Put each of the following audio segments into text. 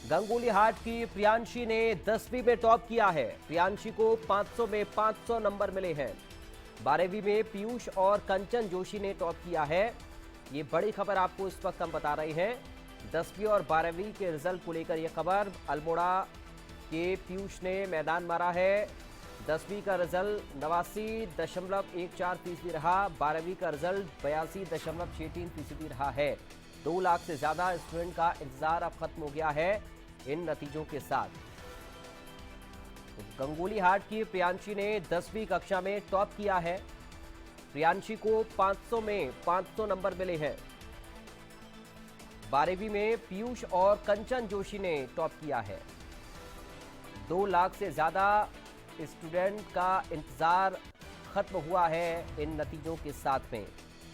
गंगोली हाट की प्रियांशी ने 10वीं में टॉप किया है। प्रियांशी को 500 में 500 नंबर मिले हैं। 12वीं में पीयूष और कंचन जोशी ने टॉप किया है। ये बड़ी खबर आपको इस वक्त हम बता रहे हैं। 10वीं और 12वीं के रिजल्ट को लेकर यह खबर। अल्मोड़ा के पीयूष ने मैदान मारा है। 10वीं का रिजल्ट 89.14% रहा। 12वीं का रिजल्ट 82.63% रहा है। 2 लाख से ज्यादा स्टूडेंट का इंतजार अब खत्म हो गया है इन नतीजों के साथ। गंगोली हाट की प्रियांशी ने 10वीं कक्षा में टॉप किया है। प्रियांशी को 500 में 500 नंबर मिले हैं। 12वीं में पीयूष और कंचन जोशी ने टॉप किया है। 2 लाख से ज्यादा स्टूडेंट का इंतजार खत्म हुआ है इन नतीजों के साथ में।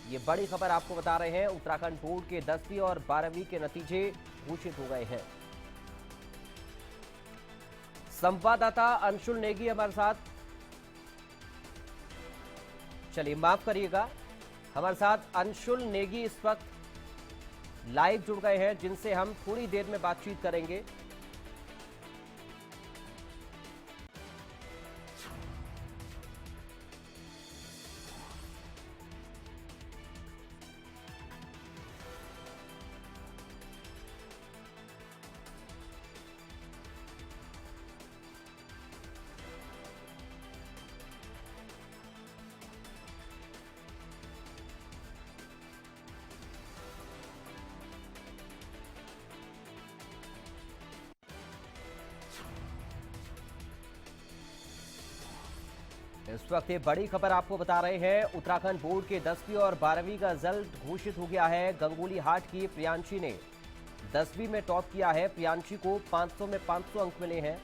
ये बड़ी खबर आपको बता रहे हैं। उत्तराखंड बोर्ड के 10वीं और 12वीं के नतीजे घोषित हो गए हैं। संवाददाता अंशुल नेगी हमारे साथ, चलिए माफ करिएगा, हमारे साथ अंशुल नेगी इस वक्त लाइव जुड़ गए हैं, जिनसे हम थोड़ी देर में बातचीत करेंगे। इस वक्त ये बड़ी खबर आपको बता रहे हैं। उत्तराखंड बोर्ड के 10वीं और 12वीं का रिजल्ट घोषित हो गया है। गंगोली हाट की प्रियांशी ने 10वीं में टॉप किया है। प्रियांशी को 500 में 500 अंक मिले हैं।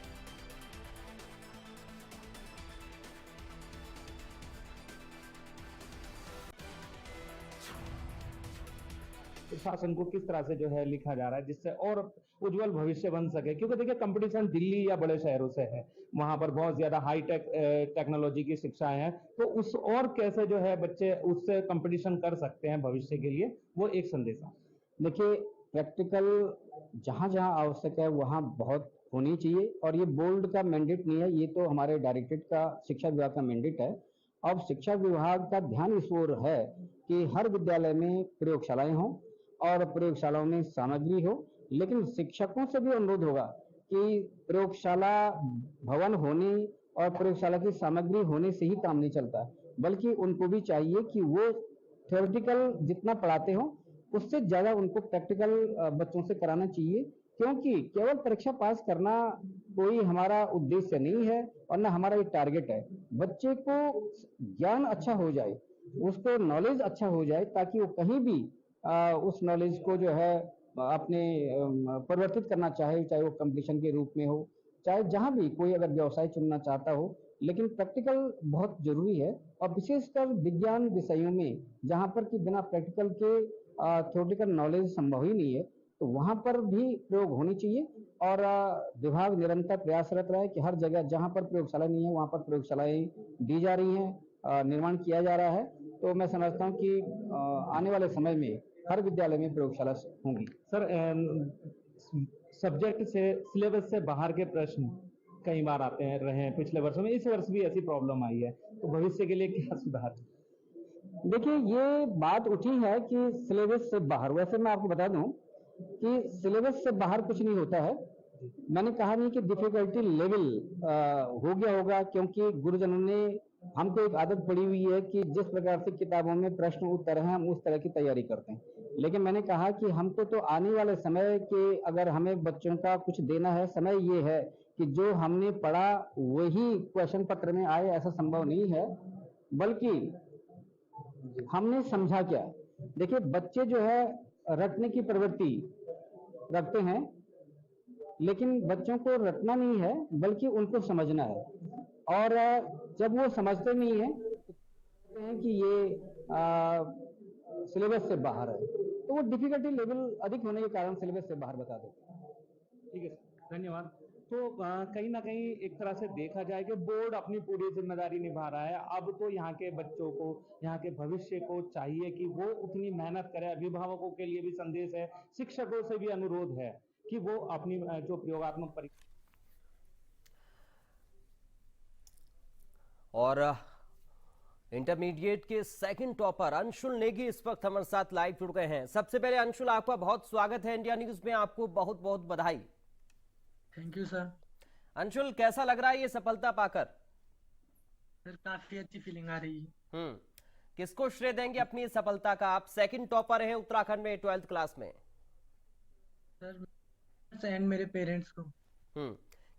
शासन को किस तरह से जो है लिखा जा रहा है जिससे और उज्जवल भविष्य बन सके, क्योंकि देखिए कंपटीशन दिल्ली या बड़े शहरों से है, वहां पर बहुत ज्यादा हाई टेक्नोलॉजी की शिक्षाएं हैं, तो उस और कैसे जो है बच्चे उससे कंपटीशन कर सकते हैं भविष्य के लिए, वो एक संदेश है। देखिए, प्रैक्टिकल जहां जहां आवश्यक है वहां बहुत होनी चाहिए, और ये बोर्ड का मैंडेट नहीं है, ये तो हमारे डायरेक्टरेट का, शिक्षा विभाग का मैंडेट है। अब शिक्षा विभाग का ध्यान इस ओर है कि हर विद्यालय में प्रयोगशालाएं हों और प्रयोगशालाओं में सामग्री हो, लेकिन शिक्षकों से भी अनुरोध होगा कि प्रयोगशाला भवन होने और प्रयोगशाला की सामग्री होने से ही काम नहीं चलता, बल्कि उनको भी चाहिए कि वो थ्योरेटिकल जितना पढ़ाते हो उससे ज्यादा उनको प्रैक्टिकल बच्चों से कराना चाहिए, क्योंकि केवल परीक्षा पास करना कोई हमारा उद्देश्य नहीं है और ना हमारा ये टारगेट है। बच्चे को ज्ञान अच्छा हो जाए, उसको नॉलेज अच्छा हो जाए, ताकि वो कहीं भी उस नॉलेज को जो है अपने परिवर्तित करना चाहे, चाहे वो कंपटीशन के रूप में हो, चाहे जहां भी कोई अगर व्यवसाय चुनना चाहता हो, लेकिन प्रैक्टिकल बहुत जरूरी है। और विशेषकर विज्ञान विषयों में जहां पर कि बिना प्रैक्टिकल के थ्योरेटिकल नॉलेज संभव ही नहीं है, तो वहां पर भी प्रयोग होनी चाहिए। और विभाग निरंतर प्रयासरत रहे कि हर जगह जहां पर प्रयोगशाला नहीं है वहां पर प्रयोगशालाएं दी जा रही हैं, निर्माण किया जा रहा है। तो मैं समझता हूं कि आने वाले समय में हर विद्यालय में प्रयोगशाला होंगी। सर, सब्जेक्ट से सिलेबस से बाहर के प्रश्न कई बार आते हैं रहे हैं पिछले वर्षों में, इस वर्ष भी ऐसी प्रॉब्लम आई है, तो भविष्य के लिए क्या सुधार? देखिए, ये बात उठी है कि सिलेबस से बाहर, वैसे मैं आपको बता दूं कि सिलेबस से बाहर कुछ नहीं होता है। मैंने कहा नहीं कि डिफिकल्टी लेवल हो गया होगा, क्योंकि गुरुजनों ने हमको एक आदत पड़ी हुई है कि जिस प्रकार से किताबों में प्रश्न उत्तर हैं हम उस तरह की तैयारी करते हैं। लेकिन मैंने कहा कि हमको तो आने वाले समय के, अगर हमें बच्चों का कुछ देना है, समय ये है कि जो हमने पढ़ा वही क्वेश्चन पत्र में आए, ऐसा संभव नहीं है, बल्कि हमने समझा क्या। देखिए, बच्चे जो है रटने की प्रवृत्ति रखते हैं, लेकिन बच्चों को रटना नहीं है बल्कि उनको समझना है। और जब वो समझते नहीं है तो कहते हैं कि ये सिलेबस से बाहर है, तो वो डिफिकल्टी लेवल अधिक होने के कारण सिलेबस से बाहर बता देते हैं। ठीक है सर, धन्यवाद। तो कहीं ना कहीं एक तरह से देखा जाए कि बोर्ड अपनी पूरी जिम्मेदारी निभा रहा है। अब तो यहाँ के बच्चों को, यहाँ के भविष्य को चाहिए कि वो उतनी मेहनत करे। अभिभावकों के लिए भी संदेश है, शिक्षकों से भी अनुरोध है कि वो अपनी जो प्रयोगात्मक परीक्षा। और इंटरमीडिएट के सेकंड टॉपर अंशुल नेगी इस वक्त हमारे साथ लाइव जुड़ गए हैं। सबसे पहले अंशुल, आपका बहुत स्वागत है इंडिया न्यूज में, आपको बहुत बहुत बधाई। Thank you sir. अंशुल, कैसा लग रहा है ये सफलता पाकर? सर काफी अच्छी फीलिंग आ रही है। किसको श्रेय देंगे अपनी इस सफलता का? आप सेकंड टॉपर हैं उत्तराखंड में 12th क्लास में। सर एंड मेरे पेरेंट्स को।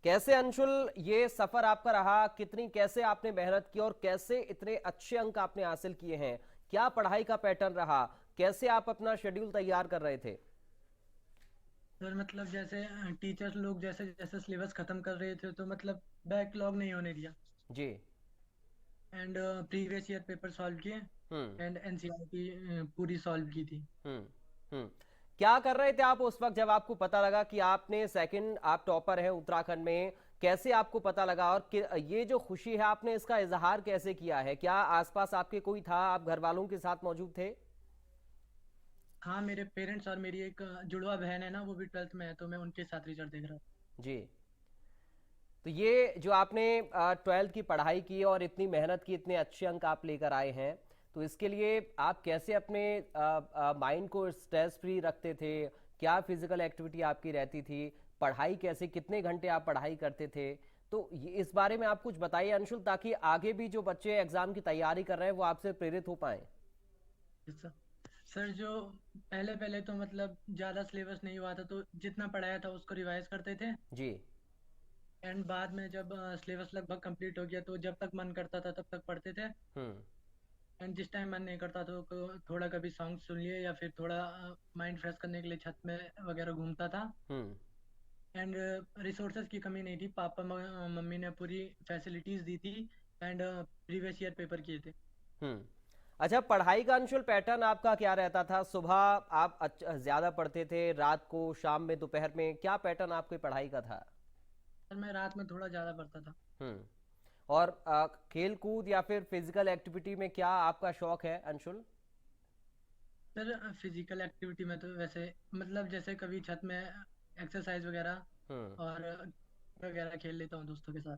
कैसे अंशुल ये सफर आपका रहा? कैसे आपने मेहनत की और कैसे इतने अच्छे अंक आपने हासिल किए हैं? क्या पढ़ाई का पैटर्न रहा? कैसे आप अपना शेड्यूल तैयार कर रहे थे? सर मतलब जैसे टीचर्स लोग जैसे जैसे सिलेबस खत्म कर रहे थे तो मतलब बैकलॉग नहीं होने दिया जी। And previous year paper solve किए एंड एनसीईआरटी पूरी सॉल्व की थी। क्या कर रहे थे आप उस वक्त जब आपको पता लगा कि आपने सेकंड, आप टॉपर हैं उत्तराखंड में? कैसे आपको पता लगा और ये जो खुशी है आपने इसका इजहार कैसे किया है? क्या आसपास आपके कोई था? आप घर वालों के साथ मौजूद थे? हाँ, मेरे पेरेंट्स और मेरी एक जुड़वा बहन है ना, वो भी 12th में है, तो मैं उनके साथ रिजल्ट देख रहा था। जी। तो ये जो आपने 12th की पढ़ाई की और इतनी मेहनत की, इतने अच्छे अंक आप लेकर आए हैं, तो इसके लिए आप कैसे अपने माइंड को स्ट्रेस फ्री रखते थे? क्या फिजिकल एक्टिविटी आपकी रहती थी? पढ़ाई कैसे, कितने घंटे आप पढ़ाई करते थे? तो इस बारे में आप कुछ बताइए अंशुल, ताकि आगे भी जो बच्चे एग्जाम की तैयारी कर रहे हैं वो आपसे प्रेरित हो पाए। सर जो पहले पहले तो मतलब ज्यादा सिलेबस नहीं हुआ था, तो जितना पढ़ाया था उसको रिवाइज करते थे जी। एंड बाद में जब सिलेबस लगभग कंप्लीट हो गया तो जब तक मन करता था तब तक पढ़ते थे एंड जिस टाइम मन नहीं करता तो थोड़ा कभी सॉन्ग सुन लिए या फिर थोड़ा माइंड फ्रेश करने के लिए छत में वगैरह घूमता था। एंड रिसोर्सेज की कमी नहीं थी, पापा मम्मी ने पूरी फैसिलिटीज दी थी एंड प्रीवियस ईयर पेपर किए थे। अच्छा, पढ़ाई का अंशुल पैटर्न आपका क्या रहता था? सुबह आप ज्यादा पढ़ते थे, रात को, शाम में, दोपहर में? क्या पैटर्न आपकी पढ़ाई का था? सर मैं रात में थोड़ा ज्यादा पढ़ता था। और खेल कूद या फिर फिजिकल एक्टिविटी में क्या आपका शौक है अंशुल? सर फिजिकल एक्टिविटी में तो वैसे मतलब जैसे कभी छत में एक्सरसाइज वगैरह और वगैरह खेल लेता हूँ दोस्तों के साथ।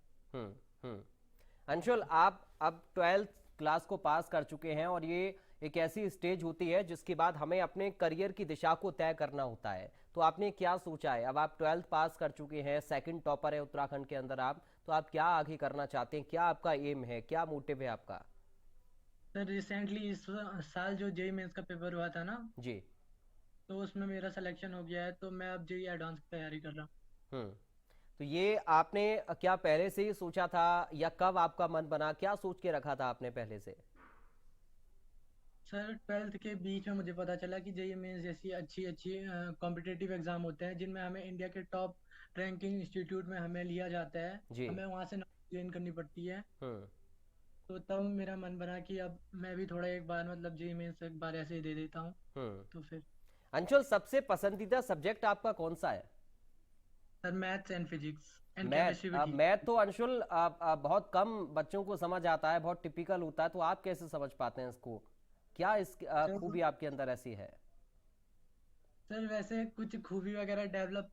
अंशुल, आप अब 12th क्लास को पास कर चुके हैं और ये एक ऐसी स्टेज होती है जिसके बाद हमें अपने करियर की दिशा को तय करना होता है। तो आपने क्या सोचा है? अब आप 12th पास कर चुके हैं, सेकंड टॉपर है उत्तराखंड के अंदर आप, तो आप क्या आगे करना चाहते हैं? क्या आपका एम है, क्या मोटिव है आपका? सर रिसेंटली इस साल जो जेईई मेंस का पेपर हुआ था ना जी। तो उसमें मेरा सिलेक्शन हो गया है, तो मैं अब जेईई एडवांस की तैयारी कर रहा हूँ। तो ये आपने क्या पहले से ही सोचा था या कब आपका मन बना? क्या सोच के रखा था आपने पहले से? सर 12th के बीच में मुझे पता चला कि जेईई मेंस जैसी अच्छी अच्छी कॉम्पिटिटिव एग्जाम होते हैं जिनमें हमें इंडिया के टॉप रैंकिंग इंस्टीट्यूट में हमें लिया जाता है, हमें वहाँ से नॉलेज गेन करनी पड़ती है। तो तब मेरा मन बना कि अब मैं भी थोड़ा एक बार मतलब जेईई मेंस एक बार ऐसे ही दे देता हूँ। तो फिर अंशुल, सबसे पसंदीदा सब्जेक्ट आपका कौन सा है? Sir maths and physics and chemistry भी ठीक। मैथ तो अंशुल बहुत कम बच्चों को समझ आता है, बहुत टिपिकल होता है, तो आप कैसे समझ पाते हैं इसको? क्या इस खूबी आपके अंदर ऐसी है? सर वैसे कुछ खूबी वगैरह डेवलप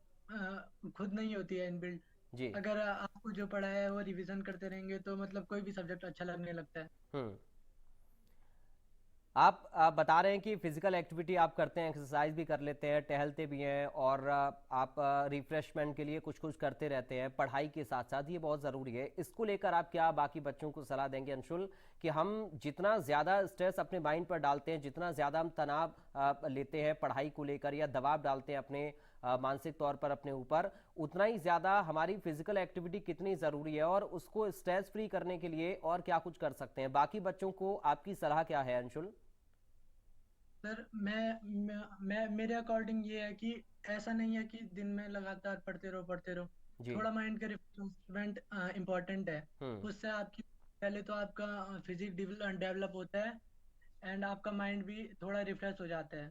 खुद नहीं होती है इनबिल्ट जी। अगर आपको जो पढ़ा है वो रिवीजन करते रहेंगे तो मतलब कोई भी सब्जेक्ट अच्छा लगने लगता है। आप बता रहे हैं कि फिजिकल एक्टिविटी आप करते हैं, एक्सरसाइज भी कर लेते हैं, टहलते भी हैं और आप रिफ्रेशमेंट के लिए कुछ कुछ करते रहते हैं पढ़ाई के साथ साथ, ये बहुत ज़रूरी है। इसको लेकर आप क्या बाकी बच्चों को सलाह देंगे अंशुल, कि हम जितना ज़्यादा स्ट्रेस अपने माइंड पर डालते हैं, जितना ज़्यादा हम तनाव लेते हैं पढ़ाई को लेकर या दबाव डालते हैं अपने मानसिक तौर पर अपने ऊपर, उतना ही ज़्यादा हमारी फिजिकल एक्टिविटी कितनी ज़रूरी है और उसको स्ट्रेस फ्री करने के लिए और क्या कुछ कर सकते हैं? बाकी बच्चों को आपकी सलाह क्या है अंशुल? सर मैं मेरे अकॉर्डिंग ये है कि ऐसा नहीं है कि दिन में लगातार पढ़ते रहो, थोड़ा माइंड का रिफ्रेशमेंट इम्पोर्टेंट है। उससे आपकी पहले तो आपका फिजिक डेवलप होता है एंड आपका माइंड भी थोड़ा रिफ्रेश हो जाता है।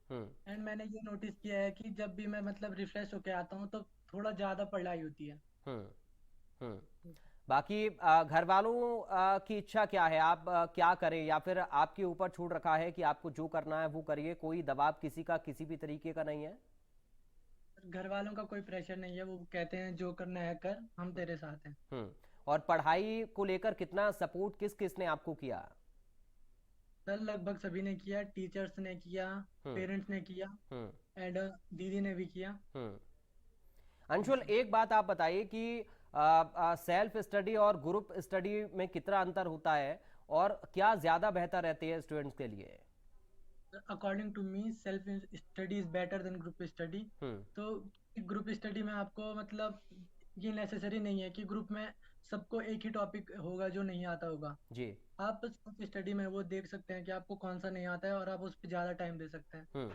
एंड मैंने ये नोटिस किया है कि जब भी मैं मतलब रिफ्रेश होके आता हूँ तो थोड़ा ज्यादा पढ़ाई होती है। बाकी घर वालों की इच्छा क्या है? आप क्या करें, या फिर आपके ऊपर छूट रखा है कि आपको जो करना है वो करिए, कोई दबाव किसी का किसी भी तरीके का नहीं है? घर वालों का कोई प्रेशर नहीं है, वो कहते हैं जो करना है कर, हम तेरे साथ हैं। और पढ़ाई को लेकर कितना सपोर्ट किस किस ने आपको किया? सर लगभग सभी ने किया, टीचर्स ने किया, पेरेंट्स ने किया, एंड दीदी ने भी किया। अंशुल, एक बात आप बताइए कि सेल्फ स्टडी और ग्रुप स्टडी में कितना अंतर होता है और क्या ज्यादा बेहतर रहती है स्टूडेंट्स के लिए? According to me self study is better than group study. तो ग्रुप स्टडी में आपको मतलब ये नेसेसरी नहीं है कि ग्रुप में सबको एक ही टॉपिक होगा जो नहीं आता होगा जी। आप सेल्फ स्टडी में वो देख सकते हैं कि आपको कौन सा नहीं आता है और आप उस पर ज्यादा टाइम दे सकते हैं।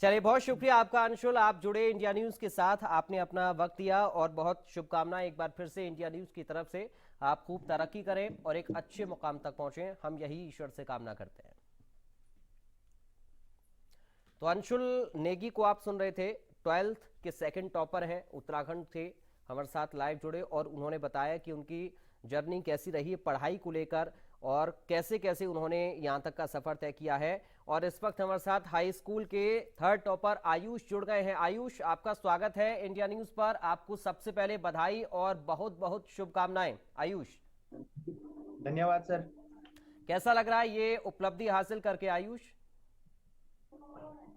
चलिए, बहुत शुक्रिया आपका अंशुल, आप जुड़े इंडिया न्यूज के साथ, आपने अपना वक्त दिया और बहुत शुभकामनाएं एक बार फिर से इंडिया न्यूज की तरफ से। आप खूब तरक्की करें और एक अच्छे मुकाम तक पहुंचे, हम यही ईश्वर से कामना करते हैं। तो अंशुल नेगी को आप सुन रहे थे, 12th के सेकंड टॉपर हैं, उत्तराखंड थे, हमारे साथ लाइव जुड़े और उन्होंने बताया कि उनकी जर्नी कैसी रही है पढ़ाई को लेकर और कैसे कैसे उन्होंने यहाँ तक का सफर तय किया है। और इस वक्त हमारे साथ हाई स्कूल के 3rd टॉपर आयुष जुड़ गए हैं। आयुष, आपका स्वागत है इंडिया न्यूज पर, आपको सबसे पहले बधाई और बहुत बहुत शुभकामनाएं। आयुष, धन्यवाद सर। कैसा लग रहा है ये उपलब्धि हासिल करके आयुष?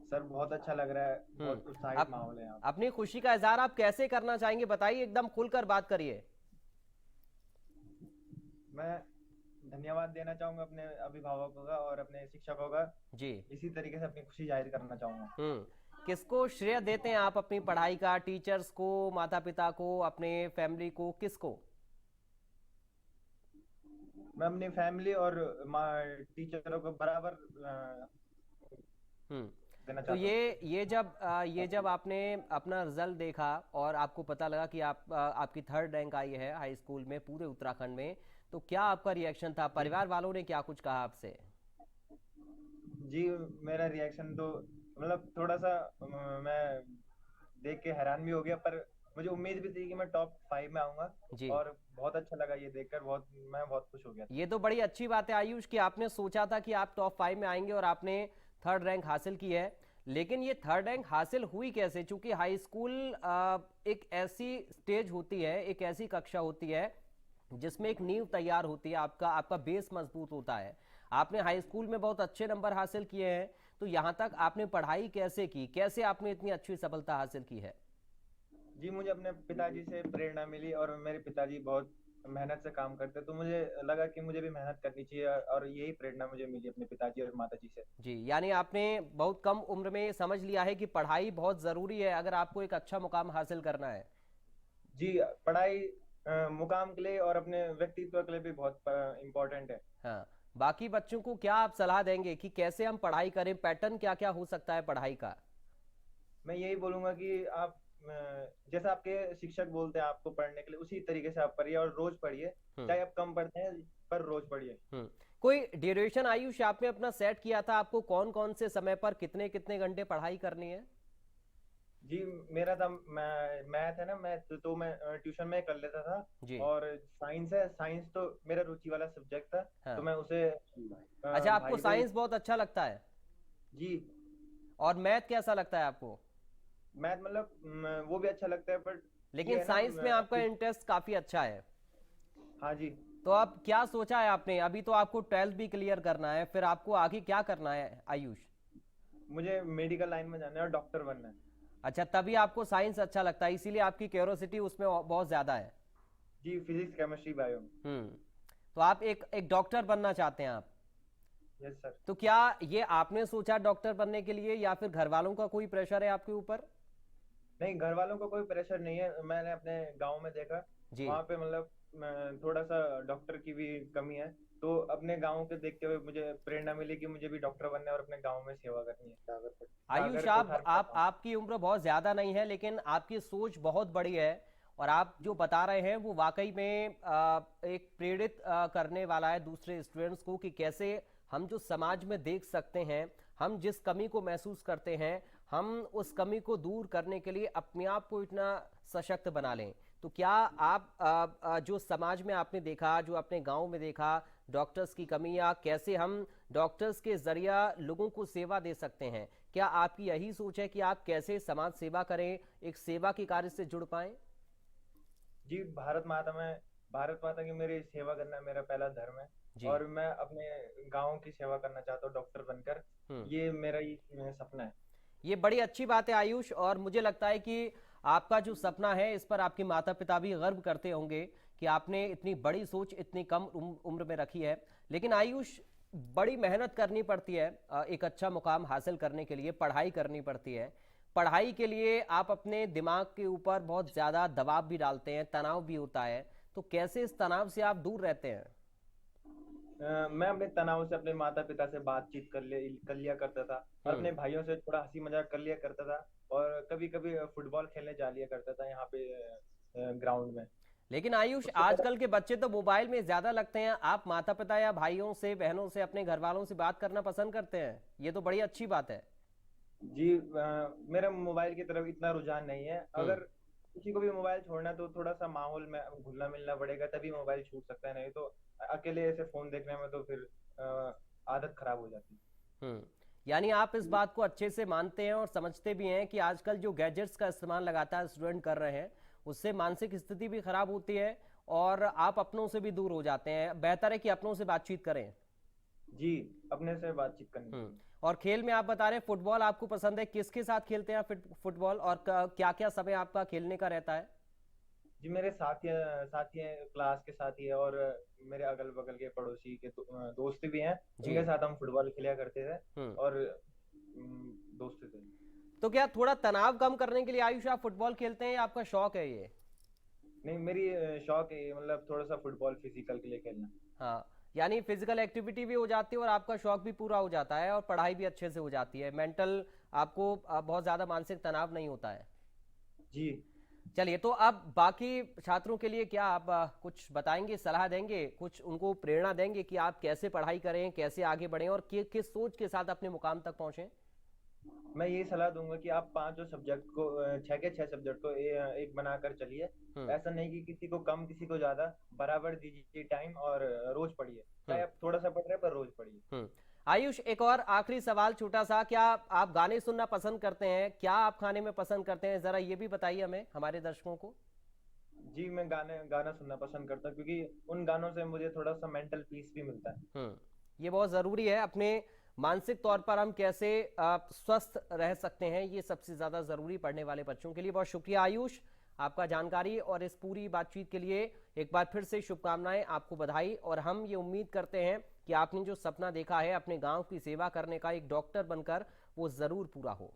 सर बहुत अच्छा लग रहा है, बहुत उत्साहित माहौल है यहाँ। अपनी खुशी का इजहार आप कैसे करना चाहेंगे, बताइए, एकदम खुलकर बात करिए। मैं धन्यवाद देना चाहूंगा अपने अभिभावकों का और अपने शिक्षकों का जी। इसी तरीके से अपनी खुशी जाहिर करना चाहूंगा। किसको श्रेय देते हैं आप अपनी पढ़ाई का? टीचर्स को, माता पिता को, अपने फैमिली को, किसको? मैं अपनी फैमिली और टीचरों को बराबर देना तो ये जब आपने अपना रिजल्ट देखा और आपको पता लगा कि आपकी 3rd रैंक आई है हाई स्कूल में पूरे उत्तराखंड में, तो क्या आपका रिएक्शन था? परिवार वालों ने क्या कुछ कहा आपसे? जी, मेरा रिएक्शन तो मतलब थोड़ा सा मैं देख के हैरान भी हो गया, पर मुझे उम्मीद भी थी कि मैं टॉप 5 में आऊंगा और बहुत अच्छा लगा ये देखकर, मैं बहुत खुश हो गया। ये तो बड़ी अच्छी बात है आयुष कि आपने सोचा था कि आप टॉप 5 में आएंगे और आपने 3rd रैंक हासिल की है। लेकिन ये 3rd रैंक हासिल हुई कैसे? चूंकि हाई स्कूल एक ऐसी स्टेज होती है, एक ऐसी कक्षा होती है जिसमें एक नींव तैयार होती है, आपका बेस मजबूत होता है। आपने हाई स्कूल में बहुत अच्छे नंबर हासिल किए हैं, तो यहाँ तक आपने पढ़ाई कैसे की, कैसे आपने इतनी अच्छी सफलता हासिल की है? जी, मुझे अपने पिताजी से प्रेरणा मिली और मेरे पिताजी बहुत मेहनत से काम करते, तो मुझे लगा कि मुझे भी मेहनत करनी चाहिए और यही प्रेरणा मुझे मिली अपने पिताजी और माताजी से। जी, यानी आपने बहुत कम उम्र में समझ लिया है कि पढ़ाई बहुत जरूरी है अगर आपको एक अच्छा मुकाम हासिल करना है। जी, पढ़ाई मुकाम के लिए और अपने व्यक्तित्व के लिए भी बहुत इम्पोर्टेंट है। हाँ, बाकी बच्चों को क्या आप सलाह देंगे कि कैसे हम पढ़ाई करें? पैटर्न क्या क्या हो सकता है पढ़ाई का? मैं यही बोलूंगा कि आप जैसा आपके शिक्षक बोलते हैं आपको पढ़ने के लिए, उसी तरीके से आप पढ़िए और रोज पढ़िए, चाहे आप कम पढ़ते हैं पर रोज पढ़िए। कोई ड्यूरेशन आयुष आपने अपना सेट किया था, आपको कौन कौन से समय पर कितने कितने घंटे पढ़ाई करनी है? जी, मेरा था मैथ है ना, मैथ तो मैं ट्यूशन में कर लेता था जी। और साइंस है, साइंस तो मेरा रुचि वाला सब्जेक्ट था। हाँ। तो मैं उसे अच्छा, आपको साइंस बहुत अच्छा लगता है? जी। और मैथ कैसा लगता है आपको? मैथ मतलब वो भी अच्छा लगता है, पर लेकिन साइंस में आपका इंटरेस्ट काफी अच्छा है। हाँ जी। तो अब क्या सोचा है आपने? अभी तो आपको 12th भी क्लियर करना है, फिर आपको आगे क्या करना है आयुष? मुझे मेडिकल लाइन में जाना है और डॉक्टर बनना है। अच्छा, तभी आपको साइंस अच्छा लगता है, इसीलिए आपकी क्यूरियोसिटी उसमें बहुत ज्यादा है। जी, फिजिक्स, केमिस्ट्री, बायो। तो आप एक डॉक्टर बनना चाहते हैं आप? Yes sir. तो क्या ये आपने सोचा डॉक्टर बनने के लिए या फिर घर वालों का कोई प्रेशर है आपके ऊपर? नहीं, घर वालों का कोई प्रेशर नहीं है। मैंने अपने गांव में देखा, वहाँ पे मतलब थोड़ा सा डॉक्टर की भी कमी है, तो अपने गांव के देखते हुए मुझे प्रेरणा मिली कि मुझे भी डॉक्टर बनना है और अपने गांव में सेवा करनी है। आयुष, आपकी उम्र बहुत ज्यादा नहीं है, लेकिन आपकी सोच बहुत बड़ी है और आप जो बता रहे हैं वो वाकई में एक प्रेरित करने वाला है दूसरे स्टूडेंट्स को कि कैसे हम जो समाज में देख सकते हैं, हम जिस कमी को महसूस करते हैं, हम उस कमी को दूर करने के लिए अपने आप को इतना सशक्त बना लें। तो क्या आप जो समाज में आपने देखा, जो अपने गांव में देखा, डॉक्टर्स की कमी या कैसे हम डॉक्टर्स के जरिया लोगों को सेवा दे सकते हैं, क्या आपकी यही सोच है कि आप कैसे समाज सेवा करें, एक सेवा के कार्य से जुड़ पाएं? जी, भारत माता की मेरी सेवा करना मेरा पहला धर्म है और मैं अपने गाँव की सेवा करना चाहता हूँ डॉक्टर बनकर। ये मेरा ही सपना है। ये बड़ी अच्छी बात है आयुष, और मुझे लगता है कि आपका जो सपना है इस पर आपके माता पिता भी गर्व करते होंगे कि आपने इतनी बड़ी सोच इतनी कम उम्र में रखी है। लेकिन आयुष, बड़ी मेहनत करनी पड़ती है एक अच्छा मुकाम हासिल करने के लिए, पढ़ाई करनी पड़ती है। पढ़ाई के लिए आप अपने दिमाग के ऊपर बहुत ज़्यादा दबाव भी डालते हैं, तनाव भी होता है, तो कैसे इस तनाव से आप दूर रहते हैं? मैं अपने तनाव से अपने माता पिता से बातचीत कर लिया करता था, अपने भाइयों से थोड़ा हंसी मजाक कर लिया करता था और कभी कभी फुटबॉल खेलने जा लिया करता था यहाँ पे ग्राउंड में। लेकिन आयुष, आजकल के बच्चे तो मोबाइल में ज्यादा लगते हैं। आप माता पिता या भाइयों से, बहनों से, अपने घर वालों से बात करना पसंद करते हैं, ये तो बड़ी अच्छी बात है। जी, मेरा मोबाइल की तरफ इतना रुझान नहीं है। अगर किसी को भी मोबाइल छोड़ना है तो थोड़ा सा माहौल में घुलना मिलना पड़ेगा, तभी मोबाइल छूट सकता है, नहीं तो अकेले ऐसे फोन देखने में तो फिर आदत खराब हो जाती है। यानी आप इस बात को अच्छे से मानते हैं और समझते भी हैं कि आजकल जो गैजेट्स का इस्तेमाल लगातार स्टूडेंट कर रहे हैं उससे मानसिक स्थिति भी खराब होती है और आप अपनों से भी दूर हो जाते हैं। बेहतर है कि अपनों से बातचीत करें। जी, अपने से बातचीत करनी। और खेल में आप बता रहे हैं फुटबॉल आपको पसंद है, किसके साथ खेलते हैं आप फुटबॉल, और क्या क्या समय आपका खेलने का रहता है? जी, मेरे साथी हैं, क्लास के साथी है और मेरे अगल बगल के पड़ोसी के दोस्त भी हैं, जिनके साथ हम फुटबॉल खेला करते थे और दोस्त थे। तो क्या थोड़ा तनाव कम करने के लिए आयुष आप फुटबॉल खेलते हैं या आपका शौक है ये? नहीं, मेरी शौक है, मतलब थोड़ा सा फुटबॉल फिजिकल के लिए खेलना। हाँ, यानी फिजिकल एक्टिविटी भी हो जाती है और आपका शौक भी पूरा हो जाता है और पढ़ाई भी अच्छे से हो जाती है, मेंटल आपको बहुत ज्यादा मानसिक तनाव नहीं होता है। जी। चलिए, तो अब बाकी छात्रों के लिए क्या आप कुछ बताएंगे, सलाह देंगे, कुछ उनको प्रेरणा देंगे कि आप कैसे पढ़ाई करें, कैसे आगे बढ़ें और किस सोच के साथ अपने मुकाम तक पहुंचे? मैं ये सलाह दूंगा कि आप 5 सब्जेक्ट को 6 के 6 सब्जेक्ट को एक बनाकर चलिए। ऐसा नहीं कि किसी को कम किसी को ज्यादा, बराबर दीजिए टाइम और रोज पढ़िए, चाहे आप थोड़ा सा पढ़ रहे हैं पर रोज पढ़िए। आयुष, एक और आखिरी सवाल छोटा सा, क्या आप गाने सुनना पसंद करते हैं? क्या आप खाने में पसंद करते हैं? जरा ये भी बताइए हमें, हमारे दर्शकों को। जी, मैं गाना सुनना पसंद करता हूँ क्योंकि उन गानों से मुझे थोड़ा सा मेंटल पीस भी मिलता है। ये बहुत जरूरी है, अपने मानसिक तौर पर हम कैसे स्वस्थ रह सकते हैं, ये सबसे ज्यादा जरूरी पढ़ने वाले बच्चों के लिए। बहुत शुक्रिया आयुष, आपका जानकारी और इस पूरी बातचीत के लिए एक बार फिर से शुभकामनाएं, आपको बधाई। और हम ये उम्मीद करते हैं कि आपने जो सपना देखा है अपने गांव की सेवा करने का, एक डॉक्टर बनकर, वो जरूर पूरा हो।